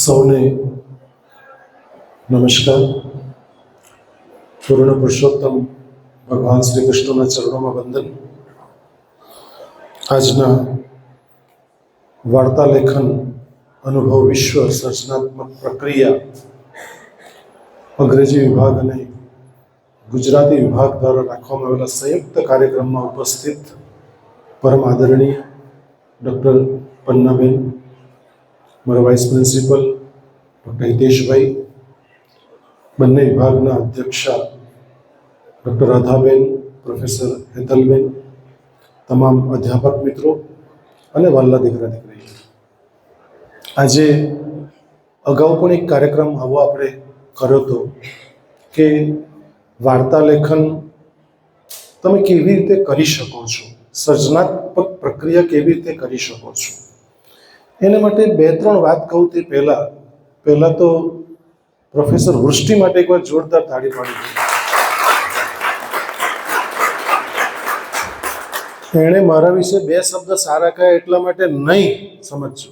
સૌને નમસ્કાર. પૂર્ણ પુરુષોત્તમ ભગવાન શ્રી કૃષ્ણના ચરણોમાં વંદન. આજના વાર્તા લેખન અનુભવ વિશ્વ સર્જનાત્મક પ્રક્રિયા અંગ્રેજી વિભાગ અને ગુજરાતી વિભાગ દ્વારા રાખવામાં આવેલા સંયુક્ત કાર્યક્રમમાં ઉપસ્થિત પરમ આદરણીય ડૉક્ટર પન્નાબેન, મારા વાઇસ પ્રિન્સિપલ ડૉક્ટર હિતેશભાઈ, બંને વિભાગના અધ્યક્ષા ડૉક્ટર રાધાબેન, પ્રોફેસર હેતલબેન, તમામ અધ્યાપક મિત્રો અને વાલા દીકરા દીકરી, આજે અગાઉ પણ એક કાર્યક્રમ આવો આપણે કર્યો હતો કે વાર્તા લેખન તમે કેવી રીતે કરી શકો છો, સર્જનાત્મક પ્રક્રિયા કેવી રીતે કરી શકો છો. એના માટે બે ત્રણ વાત કહું તે પહેલાં તો પ્રોફેસર વૃષ્ટિ માટે એકવાર જોરદાર તાળી પાડી દો. એણે મારા વિશે બે શબ્દ સારા કહ્યા એટલા માટે નહીં સમજજો,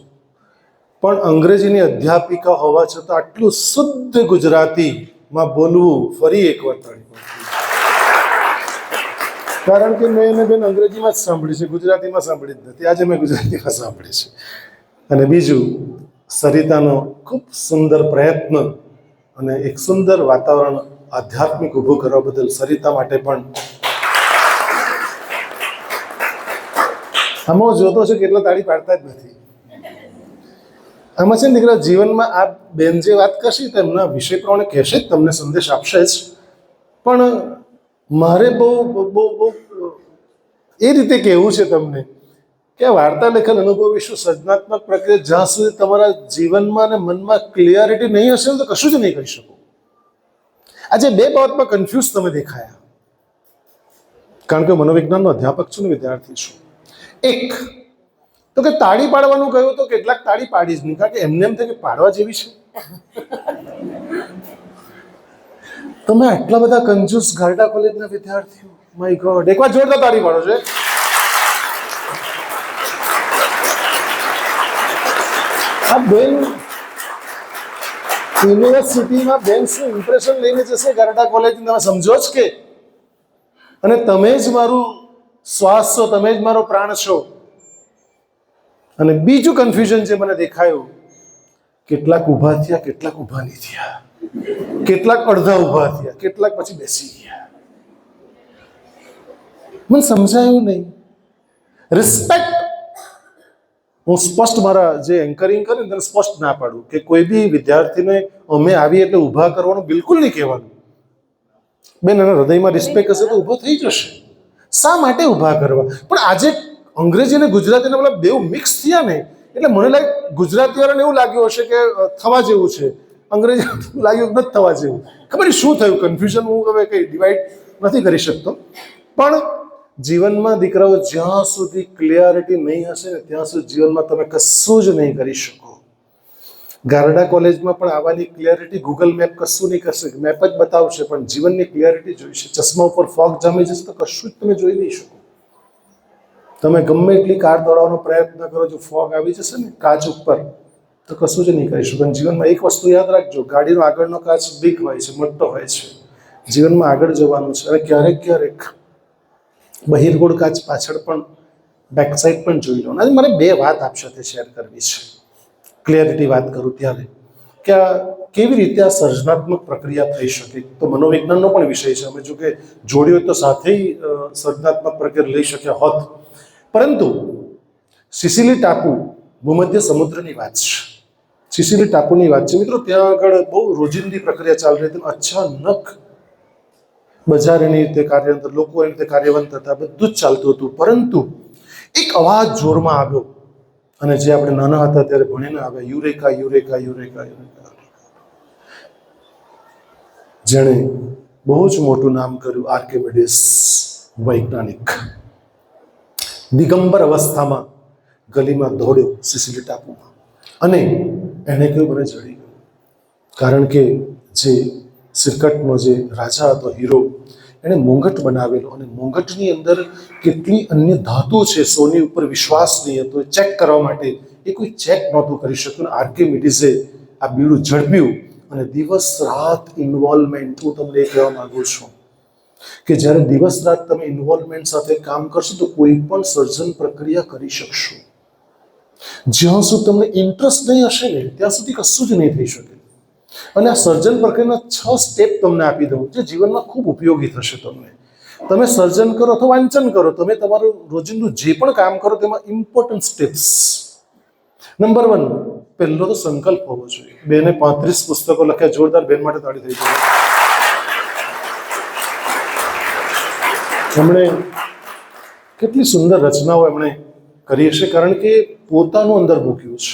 પણ અંગ્રેજીની અધ્યાપિકા હોવા છતાં આટલું શુદ્ધ ગુજરાતીમાં બોલવું, ફરી એકવાર તાળી પાડી. કારણ કે મેં એને બેન અંગ્રેજીમાં જ સાંભળી છે, ગુજરાતીમાં સાંભળી જ નથી. આજે મેં ગુજરાતીમાં સાંભળી છે. અને બીજું, સરિતાનો ખૂબ સુંદર પ્રયત્ન અને એક સુંદર વાતાવરણ આધ્યાત્મિક ઊભું કરવા બદલ સરિતા માટે પણ આમાં જોતો છે કેટલા તાળી પાડતા જ નથી. આમાં છે ને દીકરા, જીવનમાં આ બેન જે વાત કરશે તેમના વિષય પ્રમાણે કહેશે જ, તમને સંદેશ આપશે જ, પણ મારે બહુ એ રીતે કહેવું છે તમને કે વાર્તા લેખન અનુભવ વિશ્વ સર્જનાત્મક પ્રક્રિયા જ્યાં સુધી તમારા જીવનમાં અને મનમાં ક્લિયરિટી નહીં હશે ને તો કશું જ નહીં કરી શકો. આજે બે બાબતમાં કન્ફ્યુઝ તમે દેખાયા, કારણ કે મનોવિજ્ઞાનનો અધ્યાપક છું ને વિદ્યાર્થી છું. એક તો કે તાળી પાડવાનું કહ્યું તો કેટલાક તાળી પાડી જ નહીં, કારણ કે એમને એમ થાય કે પાડવા જેવી છે. તમે આટલા બધા કંજૂસ ગારડા કોલેજના વિદ્યાર્થીઓ, માય ગોડ, એકવાર જોરદાર તાળી પાડો છે. આ બેન યુનિવર્સિટીમાં બેન શું ઇમ્પ્રેશન લઈને જશે ગારડા કોલેજ, તમે સમજો જ કે, અને તમે જ મારું શ્વાસ છો, તમે જ મારો પ્રાણ છો. અને બીજું કન્ફ્યુઝન જે મને દેખાયું, કેટલાક ઊભા થયા, કેટલાક ઊભા નહીં થયા, કેટલાક અડધા ઊભા થયા, કેટલાક પછી બેસી ગયા. મને સમજાયું નહીં. રિસ્પેક્ટ, હું સ્પષ્ટ મારા જે એન્કરિંગ કરીને તેને સ્પષ્ટ ના પાડું કે કોઈ બી વિદ્યાર્થીને અમે આવી એટલે ઊભા કરવાનું બિલકુલ નહીં કહેવાનું. બેન, એના હૃદયમાં રિસ્પેક્ટ હશે તો ઊભો થઈ જશે. શા માટે ઊભા કરવા? પણ આજે અંગ્રેજી અને ગુજરાતીના પેલા બેઉ મિક્સ થયા ને, એટલે મને લાગે ગુજરાતીવાળાને એવું લાગ્યું હશે કે થવા જેવું છે, અંગ્રેજી લાગ્યું નથી થવા જેવું. ખબર નહીં શું થયું, કન્ફ્યુઝન હું હવે કંઈ ડિવાઈડ નથી કરી શકતો. પણ જીવનમાં દીકરાઓ, જ્યાં સુધી ક્લિયરિટી નહીં હશે ને ત્યાં સુધી જીવનમાં તમે કશું જ નહીં કરી શકો. ગારડા કોલેજમાં પણ આવવાની ક્લિયરિટી ગૂગલ મેપ કશું નહીં કરશે, મેપ જ બતાવશે, પણ જીવનની ક્લિયરિટી જોઈશે. ચશ્મા ઉપર ફોગ જામી જશે તો કશું જ તમે જોઈ નહીં શકો. તમે ગમે એટલી કાર દોડાવવાનો પ્રયત્ન કરો, જો ફોગ આવી જશે ને કાચ ઉપર તો કશું જ નહીં કરી શકો. જીવનમાં એક વસ્તુ યાદ રાખજો, ગાડીનો આગળનો કાચ બિગ હોય છે, મોટો હોય છે. જીવનમાં આગળ જવાનું છે, અને ક્યારેક ક્યારેક બહિર્ગોળ કાચ પાછળ પણ બેક સાઈડ પણ જોઈ લો. અને મારે બે વાત આપ સાથે શેર કરવી છે. ક્લિયરિટી વાત કરું ત્યારે કે કેવી રીતે આ સર્જનાત્મક પ્રક્રિયા થઈ શકે. તો મનોવિજ્ઞાનનો પણ વિષય છે, અમે જો કે જોડ્યો તો સાથે સર્જનાત્મક પ્રક્રિયા લઈ શક્યા હોત. પરંતુ સિસિલી ટાપુ ભૂમધ્ય સમુદ્રની વાત છે. સિસિલી ટાપુની વાત છે મિત્રો. ત્યાં આગળ બહુ રોજિંદી પ્રક્રિયા ચાલી રહી હતી. અચાનક બજાર એની રીતે કાર્યરત, લોકો એની રીતે કાર્યવંત હતા, બધું જ ચાલતું હતું. પરંતુ એક અવાજ જોરમાં આવ્યો, અને જે આપણે નાના હતા ત્યારે ભણીને આવ્યા, યુરેકા યુરેકા યુરેકા યુરેકા. જેણે બહુ જ મોટું નામ કર્યું, આર્કિમિડીઝ વૈજ્ઞાનિક. દિગંબર અવસ્થામાં ગલીમાં દોડ્યો સિસિલી ટાપુમાં, અને એણે કહ્યું મને જડી ગયું. કારણ કે જે સિરકટનો જે રાજા હતો, હીરો, એણે મુંગટ બનાવેલો, અને મુંગટની અંદર કેટલી અન્ય ધાતુ છે, સોની ઉપર વિશ્વાસ નહીં હતો. ચેક કરવા માટે એ કોઈ ચેક નહોતું કરી શક્યું. આર્કિમિડીઝે આ બીડું ઝડપ્યું અને દિવસ રાત ઇન્વોલ્વમેન્ટ. હું તમને એ કહેવા માંગુ છું કે જ્યારે દિવસ રાત તમે ઇન્વોલ્વમેન્ટ સાથે કામ કરશો તો કોઈ પણ સર્જન પ્રક્રિયા કરી શકશો. જ્યાં સુધી તમને ઇન્ટરેસ્ટ નહીં હશે ને ત્યાં સુધી કશું જ નહીં થઈ શકે. અને આ સર્જન પ્રક્રિયાના 6 સ્ટેપ તમને આપી દઉં જે જીવનમાં ખૂબ ઉપયોગી થશે તમને. તમે સર્જન કરો અથવા વાંચન કરો, તમે તમારું રોજિંદુ જે પણ કામ કરો તેમાં ઇમ્પોર્ટન્ટ સ્ટેપ્સ. નંબર 1, પહેલો તો સંકલ્પ હોવો જોઈએ. બેને 35 પુસ્તકો લખ્યા. જોરદાર બેન માટે તાળી થઈ જાય. એમણે કેટલી સુંદર રચનાઓ એમણે કરી હશે, કારણ કે પોતાનું અંદર મૂક્યું છે.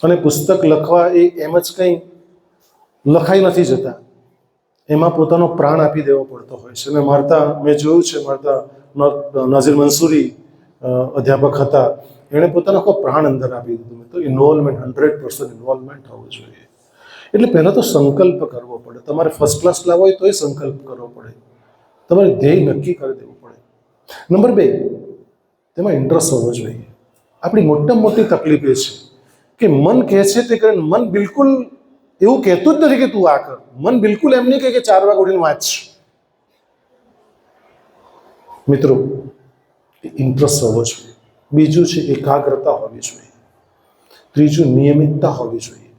અને પુસ્તક લખવા એ એમ જ કંઈ લખાઈ નથી જતા, એમાં પોતાનો પ્રાણ આપી દેવો પડતો હોય છે. અને મારતા મેં જોયું છે, મારતા નાઝીર મંસૂરી અધ્યાપક હતા, એણે પોતાનો આખો પ્રાણ અંદર આપી દીધું. તો ઇન્વોલ્વમેન્ટ 100% ઇન્વોલ્વમેન્ટ હોવું જોઈએ. એટલે પહેલાં તો સંકલ્પ કરવો પડે. તમારે ફર્સ્ટ ક્લાસ લાવવો હોય તોય સંકલ્પ કરવો પડે. તમારે ધ્યેય નક્કી કરી દેવું પડે. નંબર 2, તેમાં ઇન્ટરેસ્ટ હોવો જોઈએ. આપણી મોટામાં મોટી તકલીફ એ છે કે મન કહે છે તે કરે. મન બિલકુલ એવું કહેતું જ નથી કે તું આ કર. મન બિલકુલ એમ નહીં કહે કે 4 વાગે ઉઠીને વાંચ. મિત્રો, ઇન્ટરેસ્ટ હોવો જોઈએ. બીજું છે એકાગ્રતા હોવી જોઈએ. ત્રીજું નિયમિતતા હોવી જોઈએ.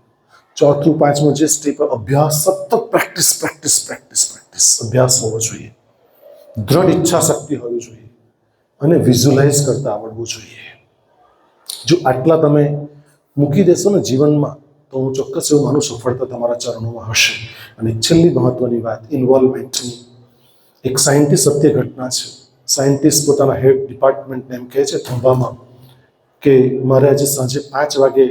ચોથું, પાંચમું જે સ્ટેપ અભ્યાસ, સતત પ્રેક્ટિસ પ્રેક્ટિસ પ્રેક્ટિસ પ્રેક્ટિસ અભ્યાસ હોવો જોઈએ. દ્રઢ ઈચ્છા શક્તિ હોવી જોઈએ અને વિઝ્યુલાઇઝ કરતા આવડવું જોઈએ. જો આટલા તમે મૂકી દેશો ને જીવનમાં તો હું ચોક્કસ એવું માનું સફળતા તમારા ચરણોમાં હશે. અને છેલ્લી મહત્વની વાત ઇન્વોલ્વમેન્ટની. એક સાયન્ટિસ્ટ સત્ય ઘટના છે. સાયન્ટિસ્ટ પોતાના હેડ ડિપાર્ટમેન્ટને એમ કહે છે થંભામાં કે મારે આજે સાંજે 5 વાગે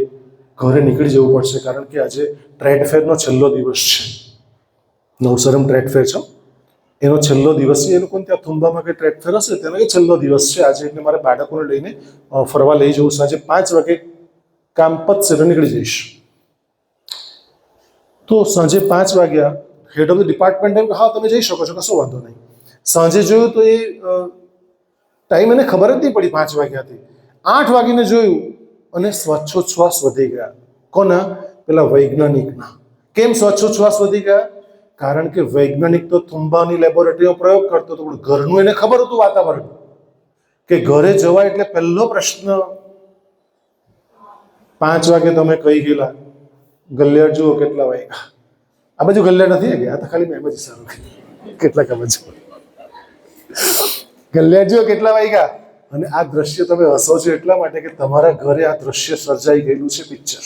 ઘરે નીકળી જવું પડશે, કારણ કે આજે ટ્રેડ ફેરનો છેલ્લો દિવસ છે. નવસરમ ટ્રેડ ફેર છે, એનો છેલ્લો દિવસ છે. એ લોકોને ત્યાં થુંબામાં કે ટ્રેડ ફેર હશે તેનો એ છેલ્લો દિવસ છે આજે, એટલે મારે બાળકોને લઈને ફરવા લઈ જવું. સાંજે 5 વાગે કામ પતશે તો નીકળી જઈશ. તો સાંજે 5 વાગ્યા હેડ ઓફ ધ ડિપાર્ટમેન્ટ એમ હા તમે જઈ શકો છો, કશો વાંધો નહીં. સાંજે જોયું તો એ ટાઈમ એને ખબર જ નહીં પડી 5 વાગ્યાથી. 8 વાગીને જોયું અને શ્વાસોચ્છ્વાસ વધી ગયા. કોના? પેલા વૈજ્ઞાનિકના. કેમ શ્વાસોચ્છ્વાસ વધી ગયા? કારણ કે વૈજ્ઞાનિક તો થુંબાની લેબોરેટરીમાં પ્રયોગ કરતો હતો, પણ ઘરનું એને ખબર હતું વાતાવરણ કે ઘરે જવાય એટલે પહેલો પ્રશ્ન 5 વાગે તમે કહી ગયેલા ગલ્યાડ જુઓ કેટલા વાગ્યા. આ બાજુ ગલ્યાડ નથી ગયા, આ તો ખાલી મેં જ સારું કેટલા ખબર છે. ગલ્યાડ જુઓ કેટલા વાગ્યા. અને આ દ્રશ્ય તમે હસો છો એટલા માટે કે તમારા ઘરે આ દ્રશ્ય સર્જાઈ ગયેલું છે. પિક્ચર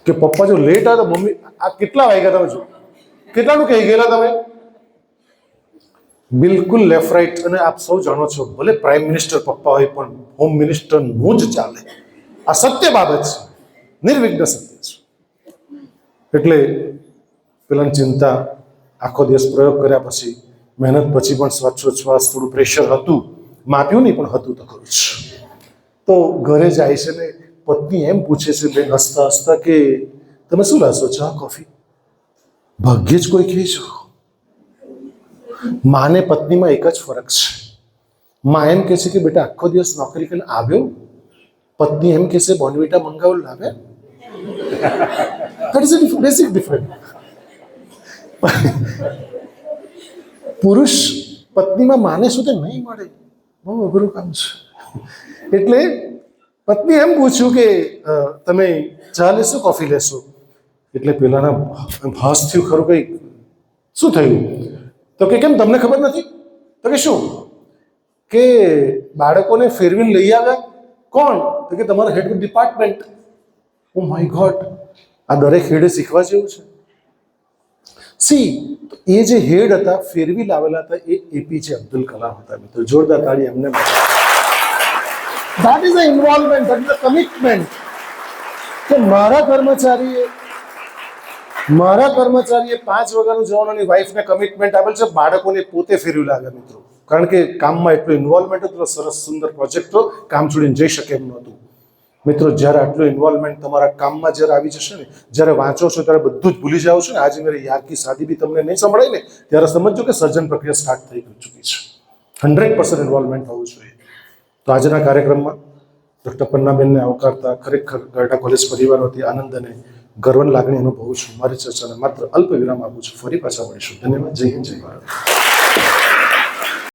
કે પપ્પા જો લેટ આવે તો મમ્મી આ કેટલા વાગ્યા તમે જો કેટલાનું કહી ગયેલા તમે. બિલકુલ લેફ્ટ રાઈટ. અને આપ સૌ જાણો છો ભલે પ્રાઇમ મિનિસ્ટર પપ્પા હોય પણ હોમ મિનિસ્ટરનું જ ચાલે. આ સત્ય બાબત છે, નિર્વિઘ્ન સત્ય છે. એટલે પેલાની ચિંતા, આખો દિવસ પ્રયોગ કર્યા પછી મહેનત પછી પણ શ્વાસોચ્છ્વાસ થોડું પ્રેશર હતું, માપ્યું નહીં પણ હતું તો ખરું જ. તો ઘરે જાય છે ને પત્ની એમ પૂછે છે બેન હસતા હસતા કે તમે શું લાશો, ચા કોફી? ભાગ્યે જ કોઈ કહે છો. માને પત્નીમાં એક જ ફરક છે. માં એમ કહે છે કે બેટા આખો દિવસ નોકરી કરીને આવ્યો, પત્ની એમ કહે છે બોર્નવિટા મંગાવું લાવે. That is a basic difference. પુરુષ પત્નીમાં માને સુધી નહીં મળે, બહુ અઘરું કામ છે. એટલે પત્ની એમ પૂછ્યું કે તમે ચા લેશો કોફી લેશો? એટલે પેલાના હાસ થયું ખરું, કંઈ શું થયું? તો કે કેમ તમને ખબર નથી? તો કે શું? કે બાળકોને ફેરવીને લઈ આવ્યા. કોણ? તો કે તમારા હેડ ડિપાર્ટમેન્ટ. ઓ માય ગોડ, આ દરેક હેડે શીખવા જેવું છે. સી એ જે હેડ હતા ફેરવી લાવેલા હતા એ એપીજે અબ્દુલ કલામ હતા. મિત્રો જોરદાર તાળી એમને. That is a involvement, that is a commitment. કે મારા કર્મચારીએ 5 વાગ્યાનું જવાનું અને વાઈફને કમિટમેન્ટ આપેલ છે, બાળકોને પોતે ફેરવી લાવ્યા. મિત્રો કારણ કે કામમાં એટલું ઇન્વોલ્વમેન્ટ હતું, સરસ સુંદર પ્રોજેક્ટો કામ છોડીને જઈ શકે એમ નહોતું. મિત્રો જ્યારે આટલું ઇન્વોલ્વમેન્ટ તમારા કામમાં જ્યારે આવી જશે ને, જ્યારે વાંચો છો ત્યારે બધું જ ભૂલી જાઓ છો ને, આજે મેરી યાર કી શાદી બી તમને નહીં સંભળાય ને, ત્યારે સમજો કે સર્જન પ્રક્રિયા સ્ટાર્ટ થઈ ચૂકી છે. 100% ઇન્વોલ્વમેન્ટ હોવું જોઈએ. તો આજના કાર્યક્રમમાં ડૉક્ટર પન્નાબેનને આવકારતા ખરેખર ગરડા કોલેજ પરિવાર વતી આનંદ અને ગર્વની લાગણી અનુભવું છું. મારી ચર્ચાને માત્ર અલ્પ વિરામ આપું છું. ફરી પાછા મળીશું. ધન્યવાદ. જય હિન્દ, જય ભારત.